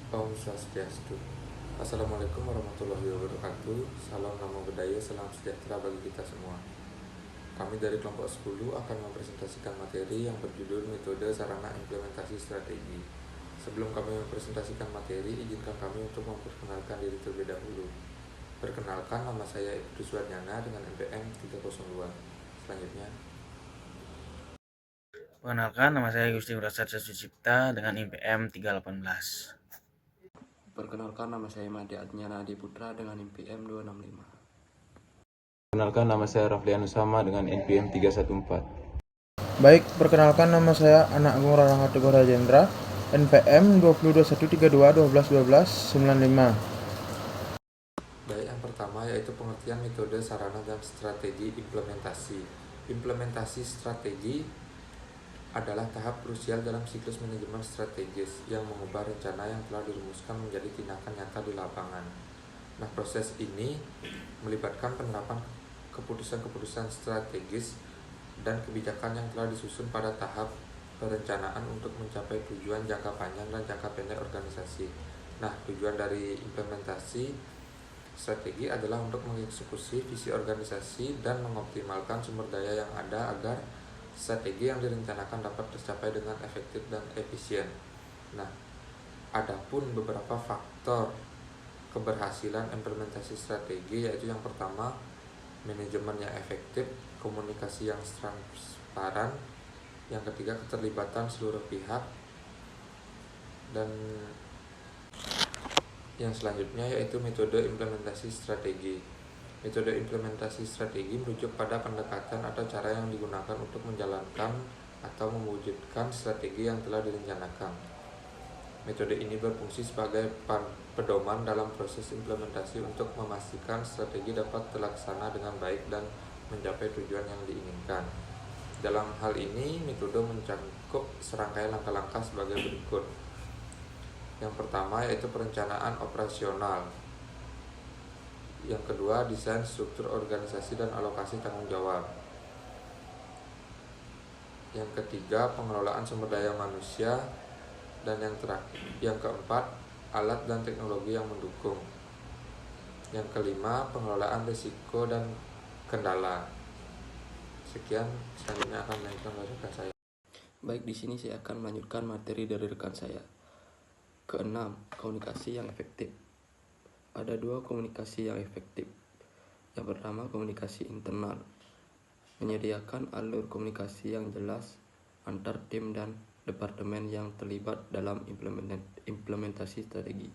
Om Swastiastu. Assalamualaikum warahmatullahi wabarakatuh. Salam namo buddhaya, salam sejahtera bagi kita semua. Kami dari kelompok 10 akan mempresentasikan materi yang berjudul Metode Sarana Implementasi Strategi. Sebelum kami mempresentasikan materi, izinkan kami untuk memperkenalkan diri terlebih dahulu. Perkenalkan, nama saya Ibtu Suwarnyana dengan NPM 302. Selanjutnya, Perkenalkan, nama saya Gusti Wirasatsa Sucipta dengan IPM 318. Perkenalkan, nama saya Madi Adnyana Adi Putra dengan NPM 265. Perkenalkan, nama saya Raflian Usama dengan NPM 314. Baik, perkenalkan nama saya Anak Agung Rarang Teguh Rajendra, NPM 202132121295. baik, yang pertama yaitu pengertian metode, sarana, dan strategi implementasi. Implementasi strategi adalah tahap krusial dalam siklus manajemen strategis yang mengubah rencana yang telah dirumuskan menjadi tindakan nyata di lapangan. Nah, proses ini melibatkan penerapan keputusan-keputusan strategis dan kebijakan yang telah disusun pada tahap perencanaan untuk mencapai tujuan jangka panjang dan jangka pendek organisasi. Nah, tujuan dari implementasi strategi adalah untuk mengeksekusi visi organisasi dan mengoptimalkan sumber daya yang ada agar strategi yang direncanakan dapat tercapai dengan efektif dan efisien. Nah, adapun beberapa faktor keberhasilan implementasi strategi yaitu yang pertama, manajemen yang efektif, komunikasi yang transparan, yang ketiga, keterlibatan seluruh pihak, dan yang selanjutnya yaitu metode implementasi strategi. Metode implementasi strategi merujuk pada pendekatan atau cara yang digunakan untuk menjalankan atau mewujudkan strategi yang telah direncanakan. Metode ini berfungsi sebagai pedoman dalam proses implementasi untuk memastikan strategi dapat terlaksana dengan baik dan mencapai tujuan yang diinginkan. Dalam hal ini, metode mencakup serangkaian langkah-langkah sebagai berikut. Yang pertama yaitu perencanaan operasional. Yang kedua, desain struktur organisasi dan alokasi tanggung jawab. Yang ketiga, pengelolaan sumber daya manusia. Dan yang keempat, alat dan teknologi yang mendukung. Yang kelima, pengelolaan risiko dan kendala. Sekian, selanjutnya akan melanjutkan dari rekan saya. Baik, di sini saya akan melanjutkan materi dari rekan saya. Keenam, komunikasi yang efektif. Ada dua komunikasi yang efektif. Yang pertama, komunikasi internal. Menyediakan alur komunikasi yang jelas antar tim dan departemen yang terlibat dalam implementasi strategi.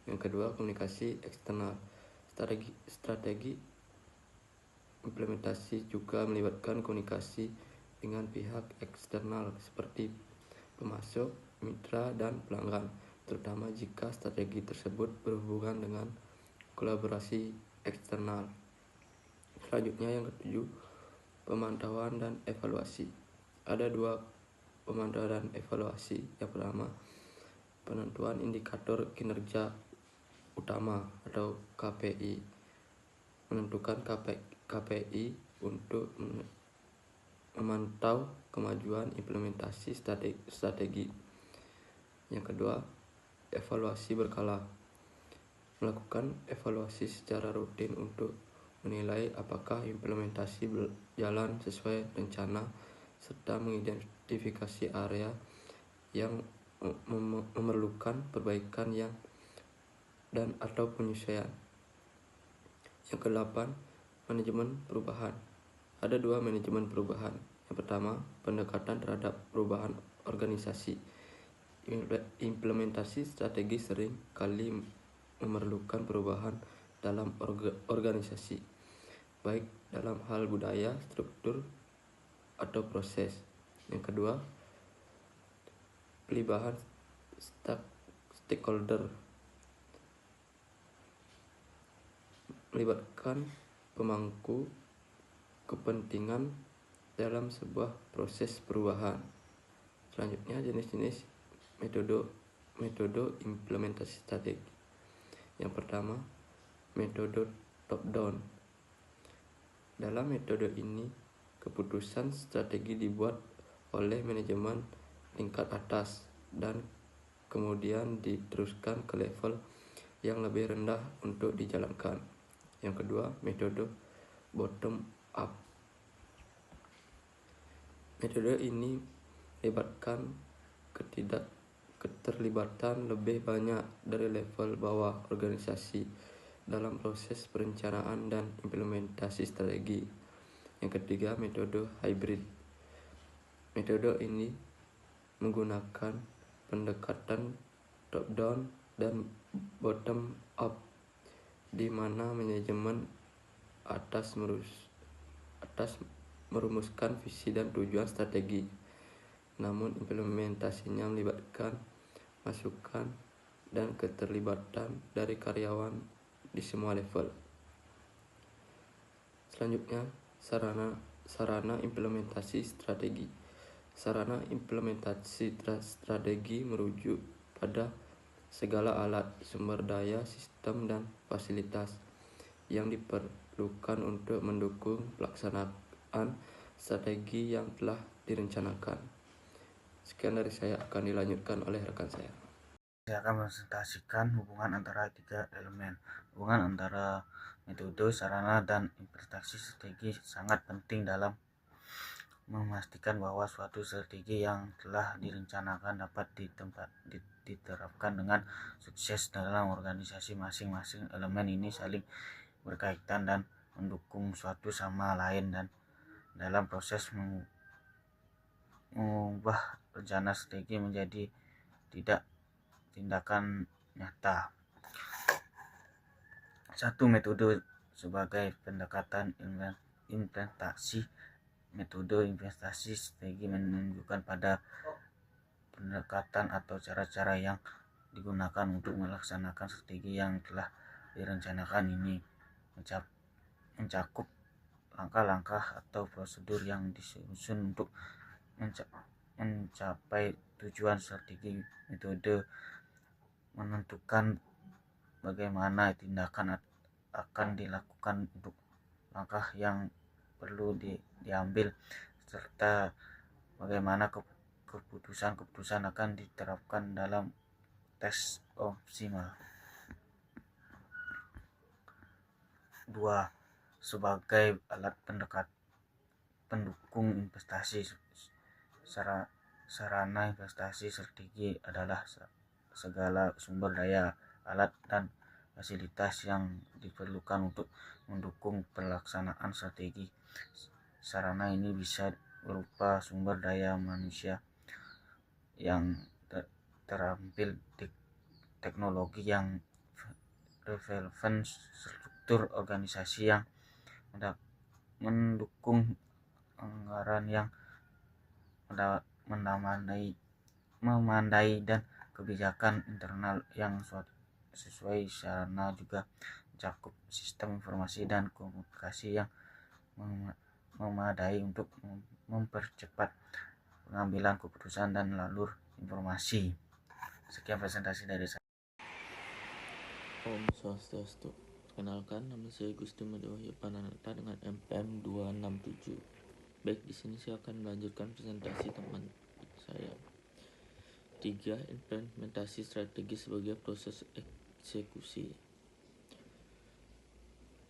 Yang kedua, komunikasi eksternal. Strategi implementasi juga melibatkan komunikasi dengan pihak eksternal seperti pemasok, mitra, dan pelanggan, terutama jika strategi tersebut berhubungan dengan kolaborasi eksternal. Selanjutnya yang ketujuh, pemantauan dan evaluasi. Ada dua pemantauan dan evaluasi. Yang pertama, penentuan indikator kinerja utama atau KPI. Menentukan KPI untuk memantau kemajuan implementasi strategi. Yang kedua, evaluasi berkala. Melakukan evaluasi secara rutin untuk menilai apakah implementasi berjalan sesuai rencana serta mengidentifikasi area yang memerlukan perbaikan dan atau penyesuaian. Yang kedelapan, manajemen perubahan. Ada dua manajemen perubahan. Yang pertama, pendekatan terhadap perubahan organisasi. Implementasi strategi sering kali memerlukan perubahan dalam organisasi, baik dalam hal budaya, struktur, atau proses. Yang kedua, pelibatan stakeholder. Melibatkan pemangku kepentingan dalam sebuah proses perubahan. Selanjutnya, jenis-jenis metode implementasi strategi. Yang pertama, metode top down. Dalam metode ini, keputusan strategi dibuat oleh manajemen tingkat atas dan kemudian diteruskan ke level yang lebih rendah untuk dijalankan. Yang kedua, metode bottom up. Metode ini melibatkan keterlibatan lebih banyak dari level bawah organisasi dalam proses perencanaan dan implementasi strategi. Yang ketiga, metode hybrid. Metode ini menggunakan pendekatan top down dan bottom up, di mana manajemen atas merumuskan visi dan tujuan strategi, namun implementasinya melibatkan masukan dan keterlibatan dari karyawan di semua level. Selanjutnya, sarana implementasi strategi. Sarana implementasi strategi merujuk pada segala alat, sumber daya, sistem, dan fasilitas yang diperlukan untuk mendukung pelaksanaan strategi yang telah direncanakan. Sekian dari saya, akan dilanjutkan oleh rekan saya. Saya akan mempresentasikan hubungan antara 3 elemen. Hubungan antara metode, sarana, dan implementasi strategi sangat penting dalam memastikan bahwa suatu strategi yang telah direncanakan dapat diterapkan dengan sukses dalam organisasi. Masing-masing elemen ini saling berkaitan dan mendukung suatu sama lain dan dalam proses mengubah rencana strategi menjadi tindakan nyata. Satu, metode sebagai pendekatan implementasi. Metode investasi strategi menunjukkan pada pendekatan atau cara-cara yang digunakan untuk melaksanakan strategi yang telah direncanakan. Ini mencakup langkah-langkah atau prosedur yang disusun untuk mencapai tujuan strategi. Metode menentukan bagaimana tindakan akan dilakukan untuk langkah yang perlu diambil, serta bagaimana keputusan akan diterapkan dalam tes optimal. 2. Sebagai alat pendukung investasi. Sarana investasi strategi adalah segala sumber daya, alat, dan fasilitas yang diperlukan untuk mendukung pelaksanaan strategi. Sarana ini bisa berupa sumber daya manusia yang terampil, teknologi yang relevan, struktur organisasi yang mendukung, anggaran yang memandai, dan kebijakan internal yang sesuai. Sarana juga mencakup sistem informasi dan komunikasi yang memadai untuk mempercepat pengambilan keputusan dan lalur informasi. Sekian presentasi dari saya. Om Swastiastu. Perkenalkan, nama saya Gusti Madewahya Pananata dengan NPM 267. Baik, di sini saya akan melanjutkan presentasi teman saya. 3. Implementasi strategi sebagai proses eksekusi.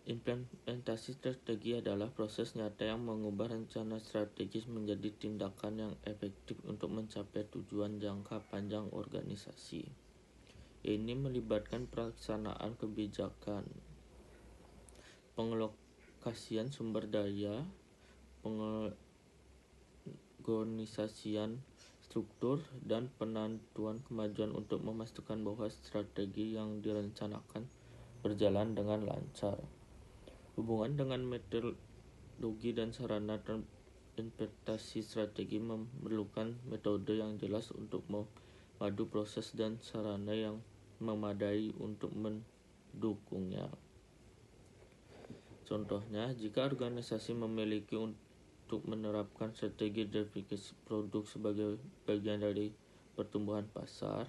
Implementasi strategi adalah proses nyata yang mengubah rencana strategis menjadi tindakan yang efektif untuk mencapai tujuan jangka panjang organisasi. Ini melibatkan pelaksanaan kebijakan, pengalokasian sumber daya, pengorganisasian struktur, dan penentuan kemajuan untuk memastikan bahwa strategi yang direncanakan berjalan dengan lancar. Hubungan dengan metodologi dan sarana implementasi strategi memerlukan metode yang jelas untuk memadu proses dan sarana yang memadai untuk mendukungnya. Contohnya, jika organisasi memiliki untuk menerapkan strategi diversifikasi produk sebagai bagian dari pertumbuhan pasar,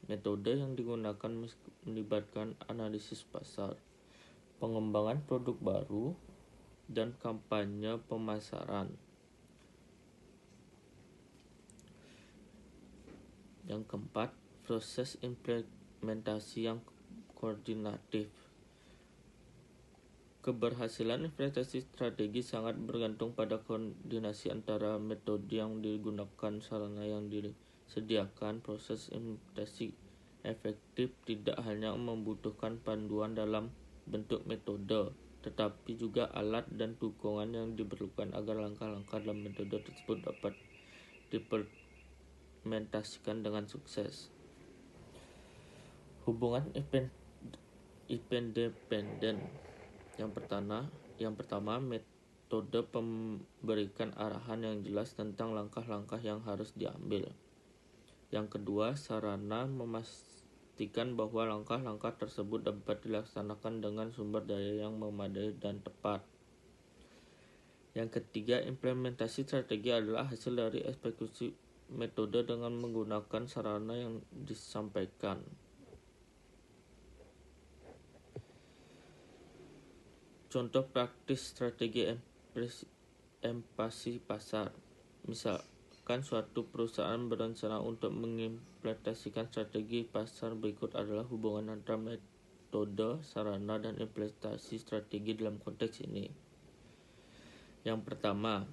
metode yang digunakan melibatkan analisis pasar, pengembangan produk baru, dan kampanye pemasaran. Yang keempat, proses implementasi yang koordinatif. Keberhasilan implementasi strategi sangat bergantung pada koordinasi antara metode yang digunakan, sarana yang disediakan. Proses implementasi efektif tidak hanya membutuhkan panduan dalam bentuk metode, tetapi juga alat dan dukungan yang diperlukan agar langkah-langkah dalam metode tersebut dapat diimplementasikan dengan sukses. Hubungan independen. Yang pertama, metode memberikan arahan yang jelas tentang langkah-langkah yang harus diambil. Yang kedua, sarana memastikan bahwa langkah-langkah tersebut dapat dilaksanakan dengan sumber daya yang memadai dan tepat. Yang ketiga, implementasi strategi adalah hasil dari eksekusi metode dengan menggunakan sarana yang disampaikan. Contoh praktis strategi empati pasar. Misalkan suatu perusahaan berencana untuk mengimplementasikan strategi pasar, berikut adalah hubungan antara metode, sarana, dan implementasi strategi dalam konteks ini. Yang pertama,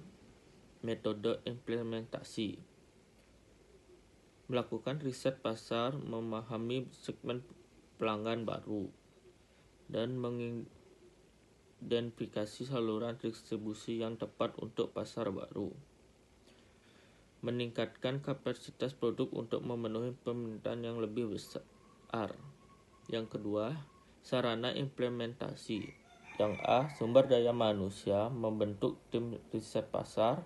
metode implementasi. Melakukan riset pasar, memahami segmen pelanggan baru, dan mengidentifikasi saluran distribusi yang tepat untuk pasar baru. Meningkatkan kapasitas produk untuk memenuhi permintaan yang lebih besar. Yang kedua, sarana implementasi. Yang A, sumber daya manusia, membentuk tim riset pasar,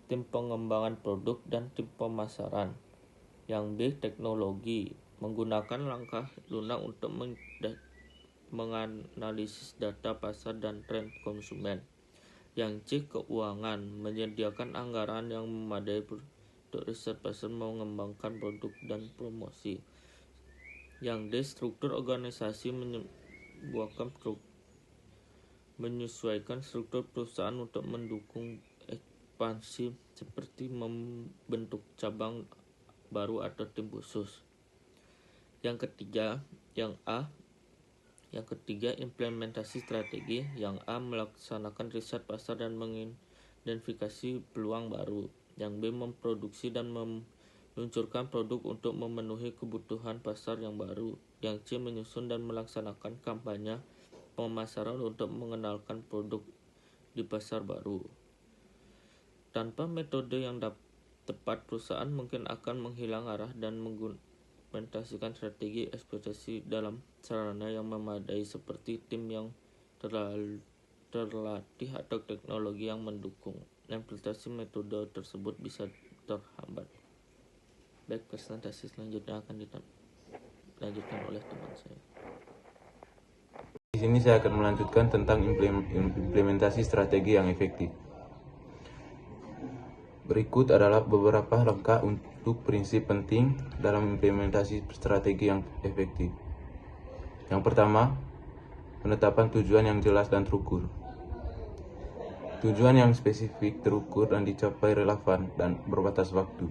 tim pengembangan produk, dan tim pemasaran. Yang B, teknologi, menggunakan langkah lunak untuk menganalisis data pasar dan tren konsumen. Yang C, keuangan, menyediakan anggaran yang memadai untuk riset pasar, mengembangkan produk dan promosi. Yang D, struktur organisasi, menyesuaikan struktur perusahaan untuk mendukung ekspansi seperti membentuk cabang baru atau tim khusus. Yang ketiga, Yang ketiga, implementasi strategi. Yang A, melaksanakan riset pasar dan mengidentifikasi peluang baru. Yang B, memproduksi dan meluncurkan produk untuk memenuhi kebutuhan pasar yang baru. Yang C, menyusun dan melaksanakan kampanye pemasaran untuk mengenalkan produk di pasar baru. Tanpa metode yang tepat, perusahaan mungkin akan menghilang arah dan mengimplementasikan strategi ekspektasi dalam sarana yang memadai seperti tim yang terlatih atau teknologi yang mendukung. Implementasi metode tersebut bisa terhambat. Baik, presentasi selanjutnya akan dilanjutkan oleh teman saya. Di sini saya akan melanjutkan tentang implementasi strategi yang efektif. Berikut adalah beberapa langkah untuk prinsip penting dalam implementasi strategi yang efektif. Yang pertama, penetapan tujuan yang jelas dan terukur. Tujuan yang spesifik, terukur, dan dicapai relevan dan berbatas waktu.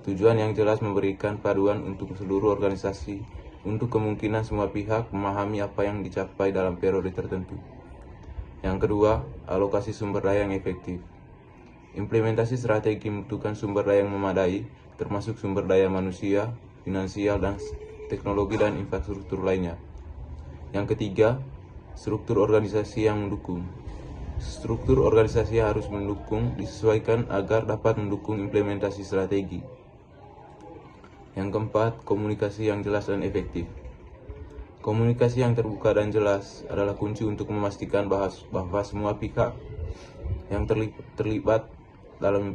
Tujuan yang jelas memberikan panduan untuk seluruh organisasi, untuk kemungkinan semua pihak memahami apa yang dicapai dalam periode tertentu. Yang kedua, alokasi sumber daya yang efektif. Implementasi strategi membutuhkan sumber daya yang memadai, termasuk sumber daya manusia, finansial, dan teknologi dan infrastruktur lainnya. Yang ketiga, struktur organisasi yang mendukung. Struktur organisasi harus disesuaikan agar dapat mendukung implementasi strategi. Yang keempat, komunikasi yang jelas dan efektif. Komunikasi yang terbuka dan jelas adalah kunci untuk memastikan bahwa semua pihak yang terlibat dalam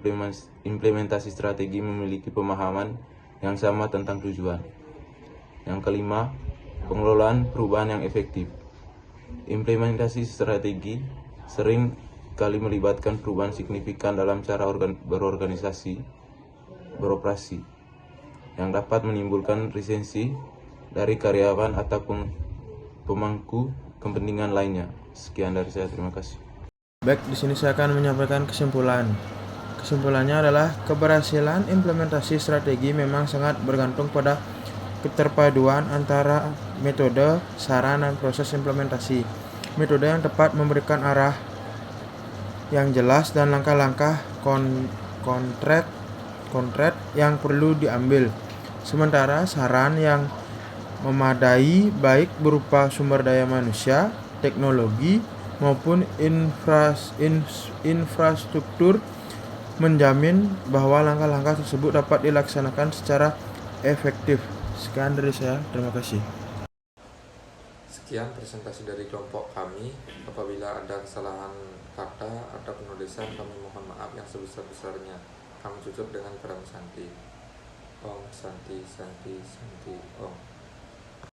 implementasi strategi memiliki pemahaman yang sama tentang tujuan. Yang kelima, pengelolaan perubahan yang efektif. Implementasi strategi sering kali melibatkan perubahan signifikan dalam cara beroperasi, yang dapat menimbulkan resistensi dari karyawan ataupun pemangku kepentingan lainnya. Sekian dari saya, terima kasih. Baik, di sini saya akan menyampaikan kesimpulan. Kesimpulannya adalah keberhasilan implementasi strategi memang sangat bergantung pada keterpaduan antara metode, saran, dan proses implementasi. Metode yang tepat memberikan arah yang jelas dan langkah-langkah konkret yang perlu diambil. Sementara saran yang memadai baik berupa sumber daya manusia, teknologi, maupun infrastruktur menjamin bahwa langkah-langkah tersebut dapat dilaksanakan secara efektif. Sekian dari saya, terima kasih. Sekian presentasi dari kelompok kami. Apabila ada kesalahan kata atau penulisan, kami mohon maaf yang sebesar-besarnya. Kami tutup dengan Pram Santi. Om Santi Santi Santi Om.